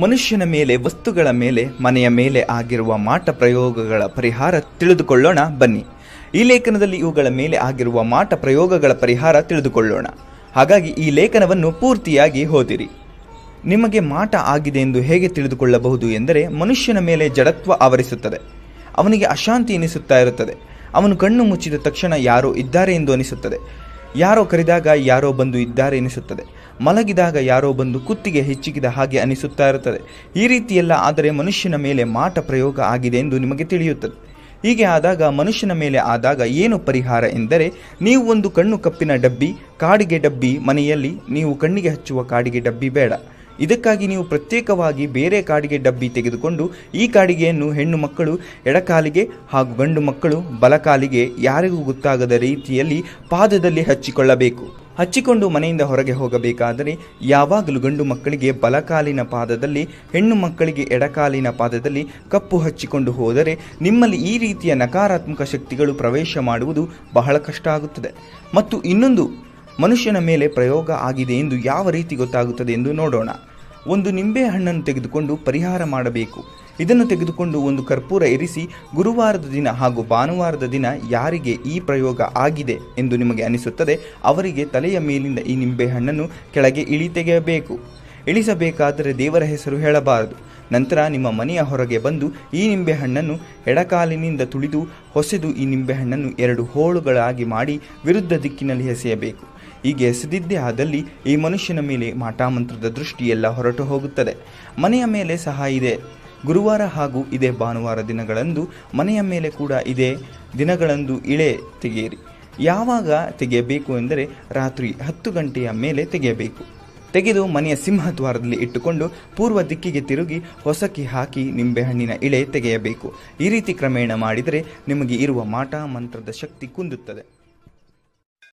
ಮನುಷ್ಯನ ಮೇಲೆ, ವಸ್ತುಗಳ ಮೇಲೆ, ಮನೆಯ ಮೇಲೆ ಆಗಿರುವ ಮಾಟ ಪ್ರಯೋಗಗಳ ಪರಿಹಾರ ತಿಳಿದುಕೊಳ್ಳೋಣ ಬನ್ನಿ. ಈ ಲೇಖನದಲ್ಲಿ ಇವುಗಳ ಮೇಲೆ ಆಗಿರುವ ಮಾಟ ಪ್ರಯೋಗಗಳ ಪರಿಹಾರ ತಿಳಿದುಕೊಳ್ಳೋಣ. ಹಾಗಾಗಿ ಈ ಲೇಖನವನ್ನು ಪೂರ್ತಿಯಾಗಿ ಓದಿರಿ. ನಿಮಗೆ ಮಾಟ ಆಗಿದೆ ಎಂದು ಹೇಗೆ ತಿಳಿದುಕೊಳ್ಳಬಹುದು ಎಂದರೆ, ಮನುಷ್ಯನ ಮೇಲೆ ಜಡತ್ವ ಆವರಿಸುತ್ತದೆ. ಅವನಿಗೆ ಅಶಾಂತಿ ಎನಿಸುತ್ತಾ ಇರುತ್ತದೆ. ಅವನು ಕಣ್ಣು ಮುಚ್ಚಿದ ತಕ್ಷಣ ಯಾರೋ ಇದ್ದಾರೆ ಎಂದು ಅನಿಸುತ್ತದೆ. ಯಾರೋ ಕರೆದಾಗ ಯಾರೋ ಬಂದು ಇದ್ದಾರೆ ಎನಿಸುತ್ತದೆ. ಮಲಗಿದಾಗ ಯಾರೋ ಬಂದು ಕುತ್ತಿಗೆ ಹೆಚ್ಚಿಗಿದ ಹಾಗೆ ಅನಿಸುತ್ತಾ ಇರುತ್ತದೆ. ಈ ರೀತಿಯೆಲ್ಲ ಆದರೆ ಮನುಷ್ಯನ ಮೇಲೆ ಮಾಟ ಪ್ರಯೋಗ ಆಗಿದೆ ಎಂದು ನಿಮಗೆ ತಿಳಿಯುತ್ತದೆ. ಹೀಗೆ ಆದಾಗ, ಮನುಷ್ಯನ ಮೇಲೆ ಆದಾಗ ಏನು ಪರಿಹಾರ ಎಂದರೆ, ನೀವು ಒಂದು ಕಣ್ಣು ಕಪ್ಪಿನ ಡಬ್ಬಿ, ಕಾಡಿಗೆ ಡಬ್ಬಿ ಮನೆಯಲ್ಲಿ ನೀವು ಕಣ್ಣಿಗೆ ಹಚ್ಚುವ ಕಾಡಿಗೆ ಡಬ್ಬಿ ಬೇಡ. ಇದಕ್ಕಾಗಿ ನೀವು ಪ್ರತ್ಯೇಕವಾಗಿ ಬೇರೆ ಕಾಡಿಗೆ ಡಬ್ಬಿ ತೆಗೆದುಕೊಂಡು ಈ ಕಾಡಿಗೆಯನ್ನು ಹೆಣ್ಣು ಮಕ್ಕಳು ಎಡಕಾಲಿಗೆ ಹಾಗೂ ಗಂಡು ಮಕ್ಕಳು ಬಲಕಾಲಿಗೆ ಯಾರಿಗೂ ಗೊತ್ತಾಗದ ರೀತಿಯಲ್ಲಿ ಪಾದದಲ್ಲಿ ಹಚ್ಚಿಕೊಳ್ಳಬೇಕು. ಹಚ್ಚಿಕೊಂಡು ಮನೆಯಿಂದ ಹೊರಗೆ ಹೋಗಬೇಕಾದರೆ ಯಾವಾಗಲೂ ಗಂಡು ಮಕ್ಕಳಿಗೆ ಬಲಕಾಲಿನ ಪಾದದಲ್ಲಿ, ಹೆಣ್ಣು ಮಕ್ಕಳಿಗೆ ಎಡಕಾಲಿನ ಪಾದದಲ್ಲಿ ಕಪ್ಪು ಹಚ್ಚಿಕೊಂಡು ಹೋದರೆ ನಿಮ್ಮಲ್ಲಿ ಈ ರೀತಿಯ ನಕಾರಾತ್ಮಕ ಶಕ್ತಿಗಳು ಪ್ರವೇಶ ಮಾಡುವುದು ಬಹಳ ಕಷ್ಟ ಆಗುತ್ತದೆ. ಮತ್ತು ಇನ್ನೊಂದು, ಮನುಷ್ಯನ ಮೇಲೆ ಪ್ರಯೋಗ ಆಗಿದೆ ಎಂದು ಯಾವ ರೀತಿ ಗೊತ್ತಾಗುತ್ತದೆ ಎಂದು ನೋಡೋಣ. ಒಂದು ನಿಂಬೆ ಹಣ್ಣನ್ನು ತೆಗೆದುಕೊಂಡು ಪರಿಹಾರ ಮಾಡಬೇಕು. ಇದನ್ನು ತೆಗೆದುಕೊಂಡು ಒಂದು ಕರ್ಪೂರ ಇರಿಸಿ ಗುರುವಾರದ ದಿನ ಹಾಗೂ ಭಾನುವಾರದ ದಿನ ಯಾರಿಗೆ ಈ ಪ್ರಯೋಗ ಆಗಿದೆ ಎಂದು ನಿಮಗೆ ಅನಿಸುತ್ತದೆ ಅವರಿಗೆ ತಲೆಯ ಮೇಲಿಂದ ಈ ನಿಂಬೆ ಹಣ್ಣನ್ನು ಕೆಳಗೆ ತೆಗೆಯಬೇಕು. ಇಳಿಸಬೇಕಾದರೆ ದೇವರ ಹೆಸರು ಹೇಳಬಾರದು. ನಂತರ ನಿಮ್ಮ ಮನೆಯ ಹೊರಗೆ ಬಂದು ಈ ನಿಂಬೆಹಣ್ಣನ್ನು ಎಡಕಾಲಿನಿಂದ ತುಳಿದು ಹೊಸೆದು ಈ ನಿಂಬೆಹಣ್ಣನ್ನು 2 ಹೋಳುಗಳಾಗಿ ಮಾಡಿ ವಿರುದ್ಧ ದಿಕ್ಕಿನಲ್ಲಿ ಎಸೆಯಬೇಕು. ಹೀಗೆ ಎಸೆದಿದ್ದೇ ಆದಲ್ಲಿ ಈ ಮನುಷ್ಯನ ಮೇಲೆ ಮಾಟಾಮಂತ್ರದ ದೃಷ್ಟಿಯೆಲ್ಲ ಹೊರಟು ಹೋಗುತ್ತದೆ. ಮನೆಯ ಮೇಲೆ ಸಹ ಇದೆ ಗುರುವಾರ ಹಾಗೂ ಇದೇ ಭಾನುವಾರ ದಿನಗಳಂದು ಮನೆಯ ಮೇಲೆ ಕೂಡ ಇದೇ ದಿನಗಳಂದು ಇಳೆ ತೆಗೆಯಿರಿ. ಯಾವಾಗ ತೆಗೆಯಬೇಕು ಎಂದರೆ ರಾತ್ರಿ 10 ಗಂಟೆಯ ಮೇಲೆ ತೆಗೆಯಬೇಕು. ತೆಗೆದು ಮನೆಯ ಸಿಂಹದ್ವಾರದಲ್ಲಿ ಇಟ್ಟುಕೊಂಡು ಪೂರ್ವ ದಿಕ್ಕಿಗೆ ತಿರುಗಿ ಹೊಸಕಿ ಹಾಕಿ ನಿಂಬೆಹಣ್ಣಿನ ಇಳೆ ತೆಗೆಯಬೇಕು. ಈ ರೀತಿ ಕ್ರಮೇಣ ಮಾಡಿದರೆ ನಿಮಗೆ ಇರುವ ಮಾಟ ಮಂತ್ರದ ಶಕ್ತಿ ಕುಂದುತ್ತದೆ.